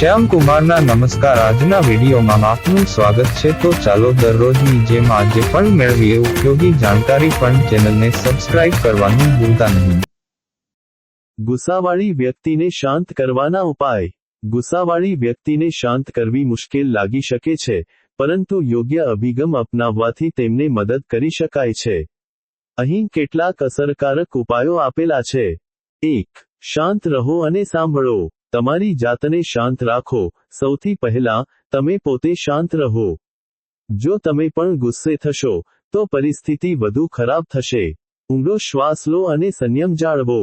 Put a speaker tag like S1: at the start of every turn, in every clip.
S1: શ્યામ કુમારના નમસ્કાર। આજના વિડીયોમાં આપનું સ્વાગત છે। તો ચાલો દરરોજની જેમ આજે પણ મેળવીએ ઉપયોગી જાણકારી, પણ ચેનલને સબસ્ક્રાઇબ કરવાનું ભૂલતા નહીં।
S2: ગુસ્સાવાળી વ્યક્તિને શાંત કરવાના ઉપાય। ગુસ્સાવાળી વ્યક્તિને શાંત કરવી મુશ્કેલ લાગી શકે છે, પરંતુ યોગ્ય અભિગમ અપનાવવાથી તેમને મદદ કરી શકાય છે। અહીં કેટલાક અસરકારક ઉપાયો આપેલા છે। 1. શાંત રહો અને સાંભળો। તમારી જાતને શાંત રાખો। સૌથી પહેલા, તમે પોતે શાંત રહો। જો તમે પણ ગુસ્સે થશો, તો પરિસ્થિતિ વધુ ખરાબ થશે। ઊંડો શ્વાસ લો અને સંયમ જાળવો।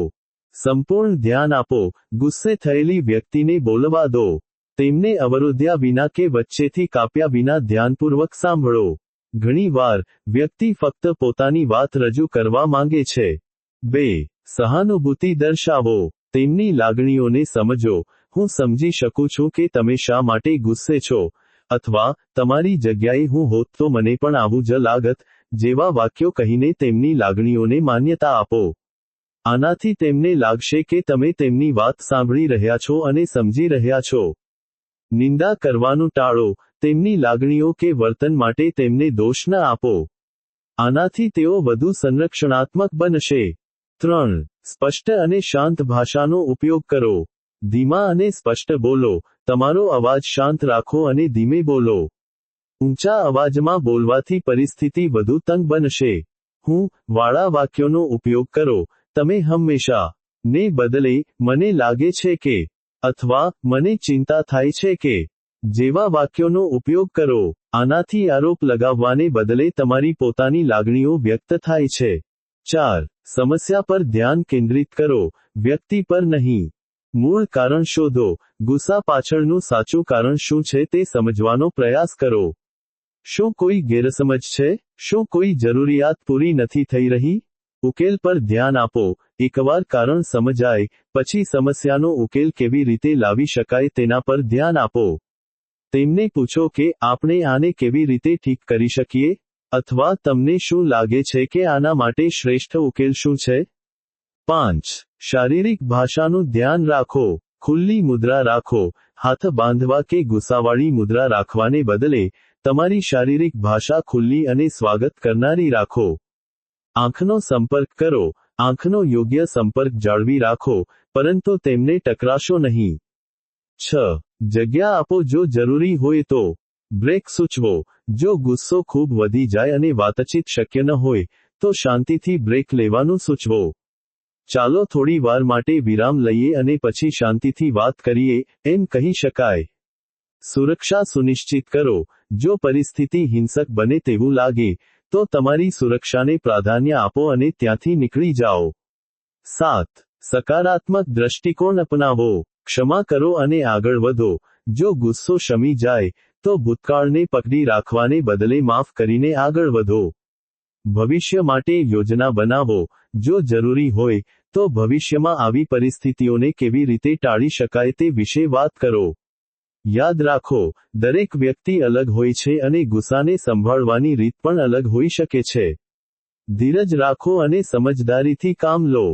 S2: સંપૂર્ણ ધ્યાન આપો। ગુસ્સે થયેલી વ્યક્તિને બોલવા દો। તેમને અવરોધ્યા વિના કે વચ્ચેથી કાપ્યા વિના ધ્યાનપૂર્વક સાંભળો। ઘણીવાર, વ્યક્તિ ફક્ત પોતાની વાત રજૂ કરવા માંગે છે। 2. સહાનુભૂતિ દર્શાવો। તેમની લાગણીઓને સમજો। હું સમજી શકું છું કે તમે શા માટે ગુસ્સે છો, અથવા તમારી જગ્યાએ હું હોત તો મને પણ આવું જ લાગત, જેવા વાક્યો કહીને તેમની લાગણીઓને માન્યતા આપો। આનાથી તેમને લાગશે કે તમે તેમની વાત સાંભળી રહ્યા છો અને સમજી રહ્યા છો। નિંદા કરવાનું ટાળો। તેમની લાગણીઓ કે વર્તન માટે તેમને દોષ ન આપો। આનાથી તેઓ વધુ સંરક્ષણાત્મક બનશે। 3. સ્પષ્ટ અને શાંત ભાષાનો ઉપયોગ કરો। ધીમા અને સ્પષ્ટ બોલો। તમારો અવાજ શાંત રાખો અને ધીમે બોલો। ઊંચા અવાજમાં બોલવાથી પરિસ્થિતિ વધુ તંગ બનશે। હું વાળા વાક્યોનો ઉપયોગ કરો। તમે હંમેશા ને બદલે મને લાગે છે કે, અથવા મને ચિંતા થાય છે કે જેવા વાક્યોનો ઉપયોગ કરો। આનાથી આરોપ લગાવવાને બદલે તમારી પોતાની લાગણીઓ વ્યક્ત થાય છે। 4. સમસ્યા પર ધ્યાન કેન્દ્રિત કરો, વ્યક્તિ પર નહીં। મૂળ કારણ શોધો। ગુસ્સા પાછળનું સાચું કારણ શું છે તે સમજવાનો પ્રયાસ કરો। શું કોઈ ગેરસમજ છે? શું કોઈ જરૂરિયાત પૂરી નથી થઈ રહી? ઉકેલ પર ધ્યાન આપો। એકવાર કારણ સમજાય, પછી સમસ્યાનો ઉકેલ કેવી રીતે લાવી શકાય તેના પર ધ્યાન આપો। તેમને પૂછો કે આપણે આને કેવી રીતે ઠીક કરી શકીએ, અથવા તમને શું લાગે છે કે આના માટે શ્રેષ્ઠ ઉકેલ શું છે? 5. શારીરિક ભાષાનું ધ્યાન રાખો। ખુલ્લી મુદ્રા રાખો। હાથ બાંધવા કે ગુસ્સાવાળી મુદ્રા રાખવાને બદલે, તમારી શારીરિક ભાષા ખુલ્લી અને સ્વાગત કરનારી રાખો। આંખનો સંપર્ક કરો। આંખનો યોગ્ય સંપર્ક જાળવી રાખો, પરંતુ તેમને ટકરાશો નહીં। 6. જગ્યા આપો જો જરૂરી હોય તો। બ્રેક સૂચવો। જો ગુસ્સો ખૂબ વધી જાય અને વાતચીત શક્ય ન હોય, તો શાંતિથી બ્રેક લેવાનું સૂચવો। ચાલો થોડી વાર માટે વિરામ લઈએ અને પછી શાંતિથી વાત કરીએ, એમ કહી શકાય। સુરક્ષા સુનિશ્ચિત કરો। જો પરિસ્થિતિ હિંસક બને તેવું લાગે, તો તમારી સુરક્ષાને પ્રાધાન્ય આપો અને ત્યાંથી નીકળી જાઓ। 7. સકારાત્મક દ્રષ્ટિકોણ અપનાવો। ક્ષમા કરો અને આગળ વધો। જો ગુસ્સો શમી જાય, તો ભૂતકાળને પકડી રાખવાને બદલે માફ કરીને આગળ વધો। ભવિષ્ય માટે યોજના બનાવો। જો જરૂરી હોય, તો ભવિષ્યમાં આવી પરિસ્થિતિઓને કેવી રીતે ટાળી શકાય તે વિશે વાત કરો। યાદ રાખો, દરેક વ્યક્તિ અલગ હોય છે અને ગુસ્સાને સંભાળવાની રીત પણ અલગ હોઈ શકે છે। ધીરજ રાખો અને સમજદારીથી કામ લો।